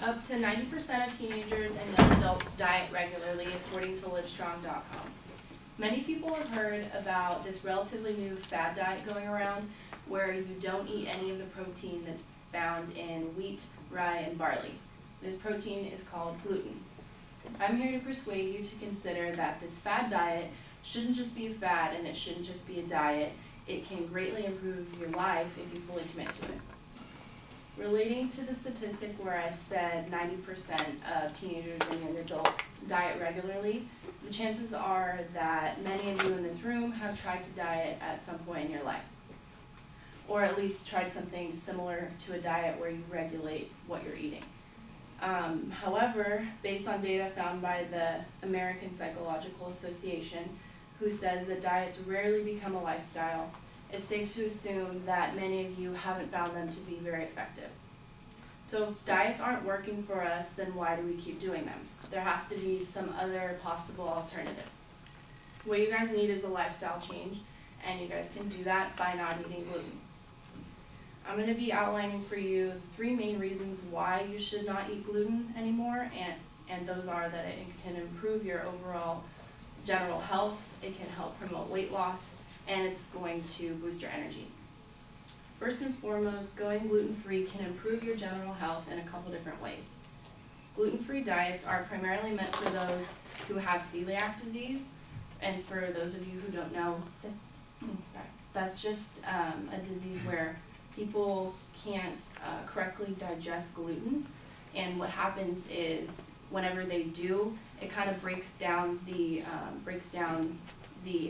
Up to 90% of teenagers and young adults diet regularly, according to Livestrong.com. Many people have heard about this relatively new fad diet going around where you don't eat any of the protein that's found in wheat, rye, and barley. This protein is called gluten. I'm here to persuade you to consider that this fad diet shouldn't just be a fad and it shouldn't just be a diet. It can greatly improve your life if you fully commit to it. Relating to the statistic where I said 90% of teenagers and young adults diet regularly, the chances are that many of you in this room have tried to diet at some point in your life, or at least tried something similar to a diet where you regulate what you're eating. However, based on data found by the American Psychological Association, who says that diets rarely become a lifestyle, it's safe to assume that many of you haven't found them to be very effective. So if diets aren't working for us, then why do we keep doing them? There has to be some other possible alternative. What you guys need is a lifestyle change, and you guys can do that by not eating gluten. I'm going to be outlining for you 3 main reasons why you should not eat gluten anymore, and those are that it can improve your overall general health, it can help promote weight loss, and it's going to boost your energy. First and foremost, going gluten-free can improve your general health in a couple different ways. Gluten-free diets are primarily meant for those who have celiac disease, and for those of you who don't know, that's just a disease where people can't correctly digest gluten, and what happens is whenever they do, it kind of breaks down the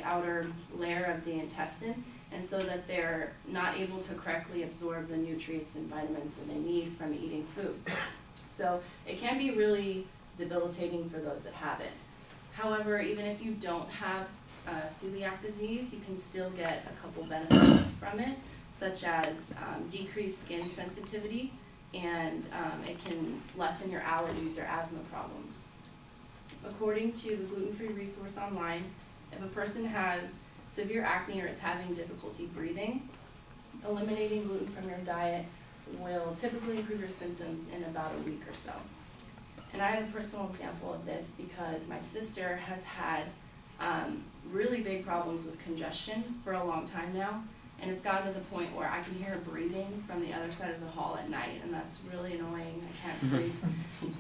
outer layer of the intestine, and so that they're not able to correctly absorb the nutrients and vitamins that they need from eating food. So it can be really debilitating for those that have it. However, even if you don't have celiac disease, you can still get a couple benefits from it, such as decreased skin sensitivity, and it can lessen your allergies or asthma problems. According to the Gluten-Free resource online, if a person has severe acne or is having difficulty breathing, eliminating gluten from your diet will typically improve your symptoms in about a week or so. And I have a personal example of this because my sister has had really big problems with congestion for a long time now, and it's gotten to the point where I can hear her breathing from the other side of the hall at night, and that's really annoying. I can't sleep,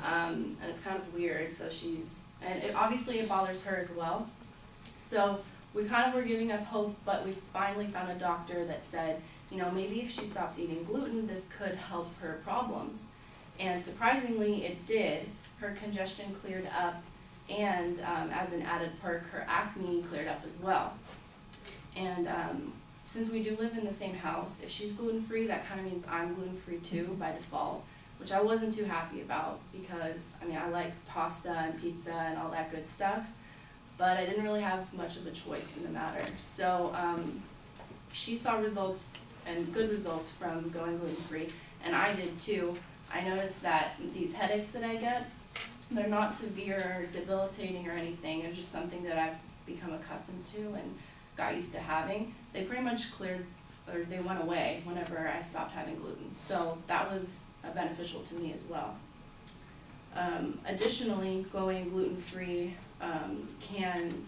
and it's kind of weird. So obviously it bothers her as well. So we kind of were giving up hope, but we finally found a doctor that said, you know, maybe if she stops eating gluten, this could help her problems. And surprisingly, it did. Her congestion cleared up, and as an added perk, her acne cleared up as well. And since we do live in the same house, if she's gluten-free, that kind of means I'm gluten-free too by default, which I wasn't too happy about because, I mean, I like pasta and pizza and all that good stuff, but I didn't really have much of a choice in the matter. So she saw results, and good results, from going gluten-free, and I did too. I noticed that these headaches that I get, they're not severe or debilitating or anything. It's just something that I've become accustomed to and got used to having. They pretty much cleared, or they went away whenever I stopped having gluten. So that was beneficial to me as well. Additionally, going gluten-free can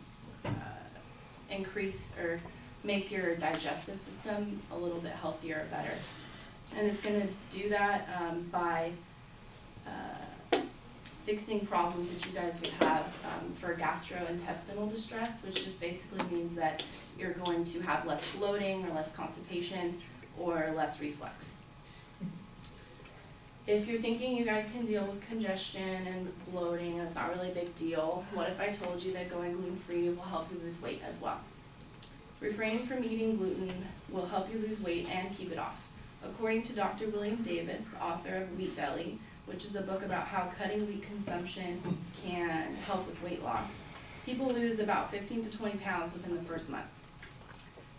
increase or make your digestive system a little bit healthier or better. And it's going to do that by fixing problems that you guys would have for gastrointestinal distress, which just basically means that you're going to have less bloating or less constipation or less reflux. If you're thinking you guys can deal with congestion and bloating, and it's not really a big deal, what if I told you that going gluten-free will help you lose weight as well? Refraining from eating gluten will help you lose weight and keep it off. According to Dr. William Davis, author of Wheat Belly, which is a book about how cutting wheat consumption can help with weight loss, people lose about 15 to 20 pounds within the first month.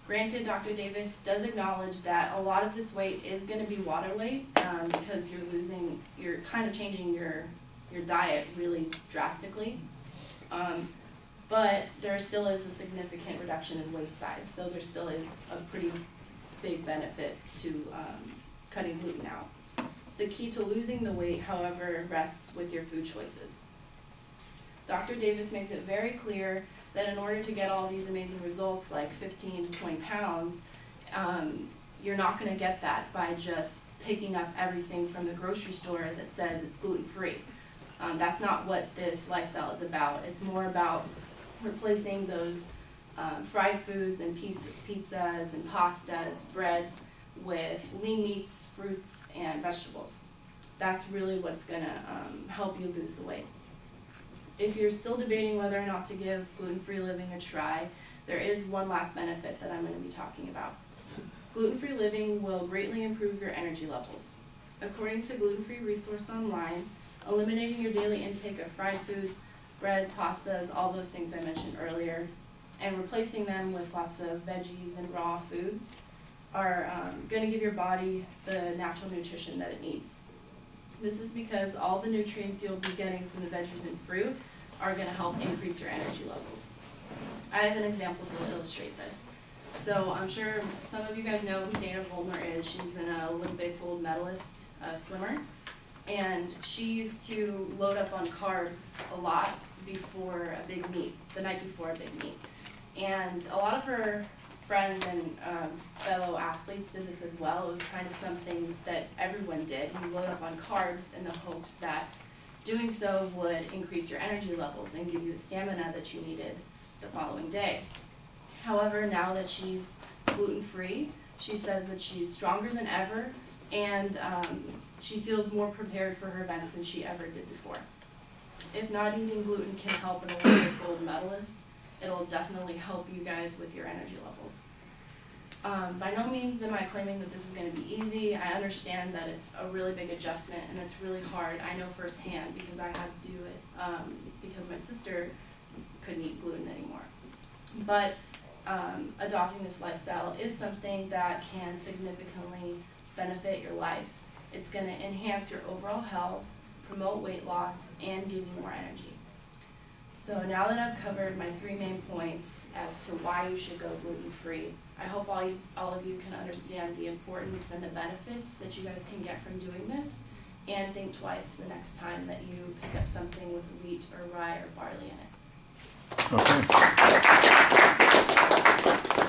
Granted, Dr. Davis does acknowledge that a lot of this weight is going to be water weight because you're kind of changing your diet really drastically. But there still is a significant reduction in waist size, so there still is a pretty big benefit to cutting gluten out. The key to losing the weight, however, rests with your food choices. Dr. Davis makes it very clear that in order to get all these amazing results, like 15 to 20 pounds, you're not going to get that by just picking up everything from the grocery store that says it's gluten-free. That's not what this lifestyle is about. It's more about replacing those fried foods and pizzas and pastas, breads, with lean meats, fruits, and vegetables. That's really what's going to help you lose the weight. If you're still debating whether or not to give gluten-free living a try, there is one last benefit that I'm going to be talking about. Gluten-free living will greatly improve your energy levels. According to Gluten-Free Resource Online, eliminating your daily intake of fried foods, breads, pastas, all those things I mentioned earlier, and replacing them with lots of veggies and raw foods are going to give your body the natural nutrition that it needs. This is because all the nutrients you'll be getting from the veggies and fruit are going to help increase your energy levels. I have an example to illustrate this. So I'm sure some of you guys know who Dana Vollmer is. She's an Olympic gold medalist swimmer. And she used to load up on carbs a lot before a big meet, the night before a big meet. And a lot of her friends and fellow athletes did this as well. It was kind of something that everyone did. You load up on carbs in the hopes that doing so would increase your energy levels and give you the stamina that you needed the following day. However, now that she's gluten-free, she says that she's stronger than ever, and she feels more prepared for her events than she ever did before. If not eating gluten can help an Olympic gold medalist, it'll definitely help you guys with your energy levels. By no means am I claiming that this is going to be easy. I understand that it's a really big adjustment and it's really hard. I know firsthand because I had to do it because my sister couldn't eat gluten anymore. But adopting this lifestyle is something that can significantly benefit your life. It's going to enhance your overall health, promote weight loss, and give you more energy. So now that I've covered my 3 main points as to why you should go gluten-free, I hope all of you can understand the importance and the benefits that you guys can get from doing this, and think twice the next time that you pick up something with wheat or rye or barley in it. Okay.